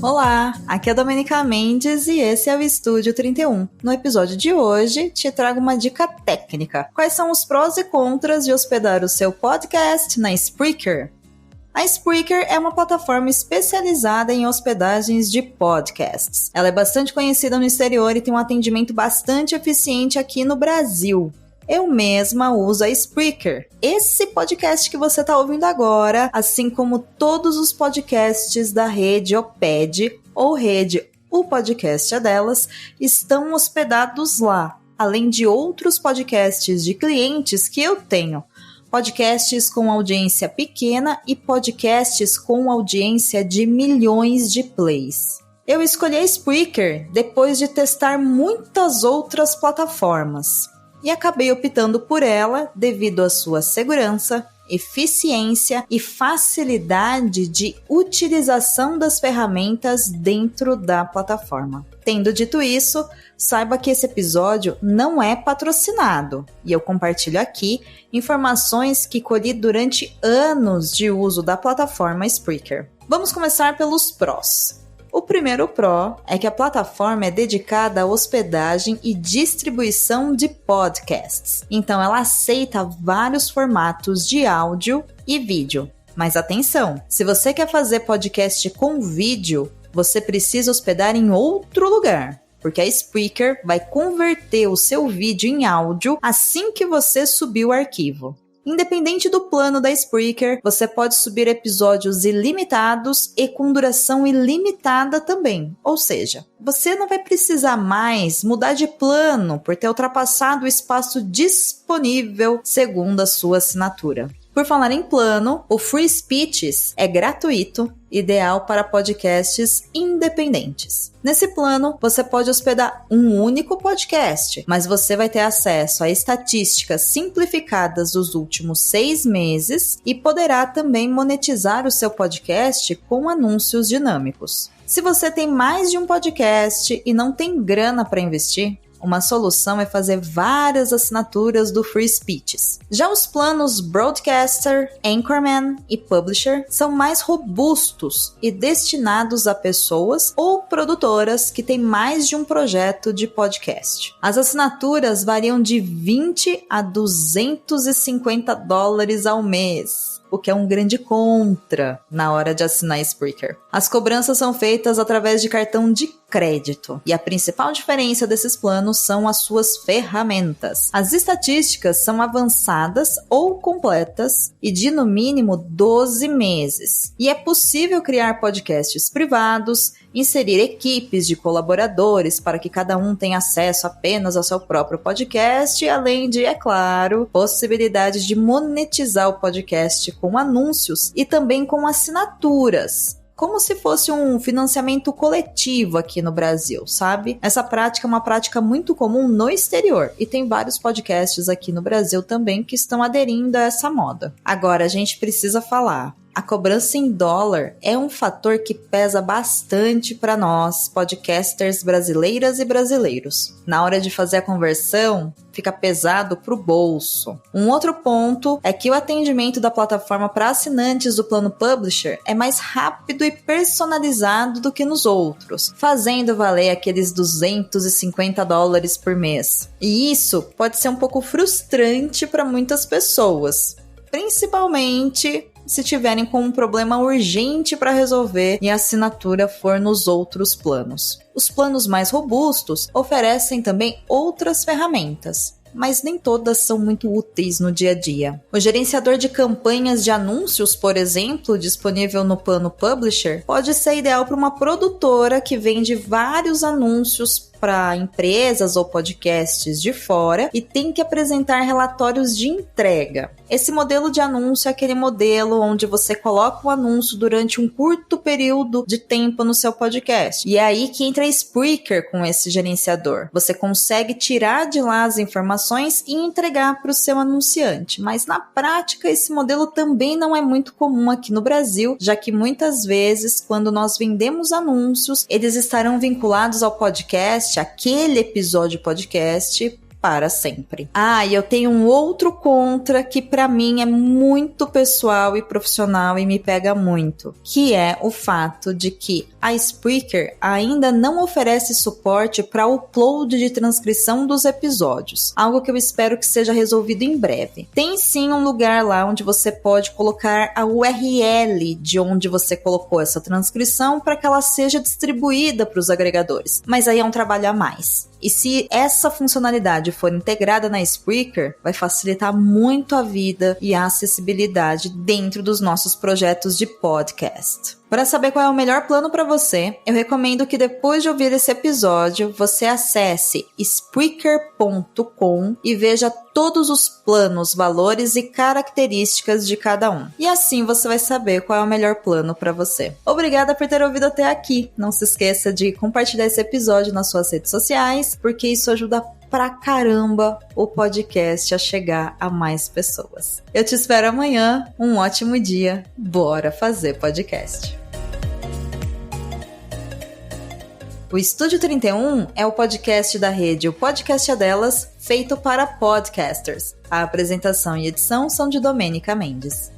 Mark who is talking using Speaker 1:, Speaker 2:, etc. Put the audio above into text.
Speaker 1: Olá, aqui é a Domenica Mendes e esse é o Estúdio 31. No episódio de hoje, te trago uma dica técnica. Quais são os prós e contras de hospedar o seu podcast na Spreaker? A Spreaker é uma plataforma especializada em hospedagens de podcasts. Ela é bastante conhecida no exterior e tem um atendimento bastante eficiente aqui no Brasil. Eu mesma uso a Spreaker. Esse podcast que você está ouvindo agora, assim como todos os podcasts da rede OPED ou rede O Podcast é Delas, estão hospedados lá, além de outros podcasts de clientes que eu tenho. Podcasts com audiência pequena e podcasts com audiência de milhões de plays. Eu escolhi a Spreaker depois de testar muitas outras plataformas. E acabei optando por ela devido à sua segurança, eficiência e facilidade de utilização das ferramentas dentro da plataforma. Tendo dito isso, saiba que esse episódio não é patrocinado e eu compartilho aqui informações que colhi durante anos de uso da plataforma Spreaker. Vamos começar pelos prós. O primeiro pró é que a plataforma é dedicada à hospedagem e distribuição de podcasts. Então ela aceita vários formatos de áudio e vídeo. Mas atenção, se você quer fazer podcast com vídeo, você precisa hospedar em outro lugar, porque a Spreaker vai converter o seu vídeo em áudio assim que você subir o arquivo. Independente do plano da Spreaker, você pode subir episódios ilimitados e com duração ilimitada também. Ou seja, você não vai precisar mais mudar de plano por ter ultrapassado o espaço disponível segundo a sua assinatura. Por falar em plano, o Free Speeches é gratuito, ideal para podcasts independentes. Nesse plano, você pode hospedar um único podcast, mas você vai ter acesso a estatísticas simplificadas dos últimos 6 meses e poderá também monetizar o seu podcast com anúncios dinâmicos. Se você tem mais de um podcast e não tem grana para investir, uma solução é fazer várias assinaturas do Free Speeches. Já os planos Broadcaster, Anchorman e Publisher são mais robustos e destinados a pessoas ou produtoras que têm mais de um projeto de podcast. As assinaturas variam de $20 a $250 ao mês, o que é um grande contra na hora de assinar Spreaker. As cobranças são feitas através de cartão de crédito, e a principal diferença desses planos são as suas ferramentas. As estatísticas são avançadas ou completas e de no mínimo 12 meses. E é possível criar podcasts privados, inserir equipes de colaboradores para que cada um tenha acesso apenas ao seu próprio podcast, além de, é claro, possibilidade de monetizar o podcast com anúncios e também com assinaturas. Como se fosse um financiamento coletivo aqui no Brasil, sabe? Essa prática é uma prática muito comum no exterior e tem vários podcasts aqui no Brasil também que estão aderindo a essa moda. Agora, a gente precisa falar. A cobrança em dólar é um fator que pesa bastante para nós, podcasters brasileiras e brasileiros. Na hora de fazer a conversão, fica pesado para o bolso. Um outro ponto é que o atendimento da plataforma para assinantes do plano Publisher é mais rápido e personalizado do que nos outros, fazendo valer aqueles $250 por mês. E isso pode ser um pouco frustrante para muitas pessoas, principalmente se tiverem com um problema urgente para resolver e a assinatura for nos outros planos. Os planos mais robustos oferecem também outras ferramentas, mas nem todas são muito úteis no dia a dia. O gerenciador de campanhas de anúncios, por exemplo, disponível no plano Publisher, pode ser ideal para uma produtora que vende vários anúncios para empresas ou podcasts de fora e tem que apresentar relatórios de entrega. Esse modelo de anúncio é aquele modelo onde você coloca o anúncio durante um curto período de tempo no seu podcast. E é aí que entra a Spreaker com esse gerenciador. Você consegue tirar de lá as informações e entregar para o seu anunciante. Mas na prática, esse modelo também não é muito comum aqui no Brasil, já que muitas vezes, quando nós vendemos anúncios, eles estarão vinculados ao podcast, aquele episódio podcast, para sempre. Ah, e eu tenho um outro contra que pra mim é muito pessoal e profissional e me pega muito, que é o fato de que a Spreaker ainda não oferece suporte para upload de transcrição dos episódios, algo que eu espero que seja resolvido em breve. Tem sim um lugar lá onde você pode colocar a URL de onde você colocou essa transcrição para que ela seja distribuída para os agregadores, mas aí é um trabalho a mais. E se essa funcionalidade for integrada na Spreaker, vai facilitar muito a vida e a acessibilidade dentro dos nossos projetos de podcast. Para saber qual é o melhor plano para você, eu recomendo que depois de ouvir esse episódio, você acesse Spreaker.com e veja todos os planos, valores e características de cada um. E assim você vai saber qual é o melhor plano para você. Obrigada por ter ouvido até aqui. Não se esqueça de compartilhar esse episódio nas suas redes sociais, porque isso ajuda pra caramba o podcast a chegar a mais pessoas. Eu te espero amanhã. Um ótimo dia. Bora fazer podcast. O Estúdio 31 é o podcast da rede O Podcast é Delas, feito para podcasters. A apresentação e edição são de Domênica Mendes.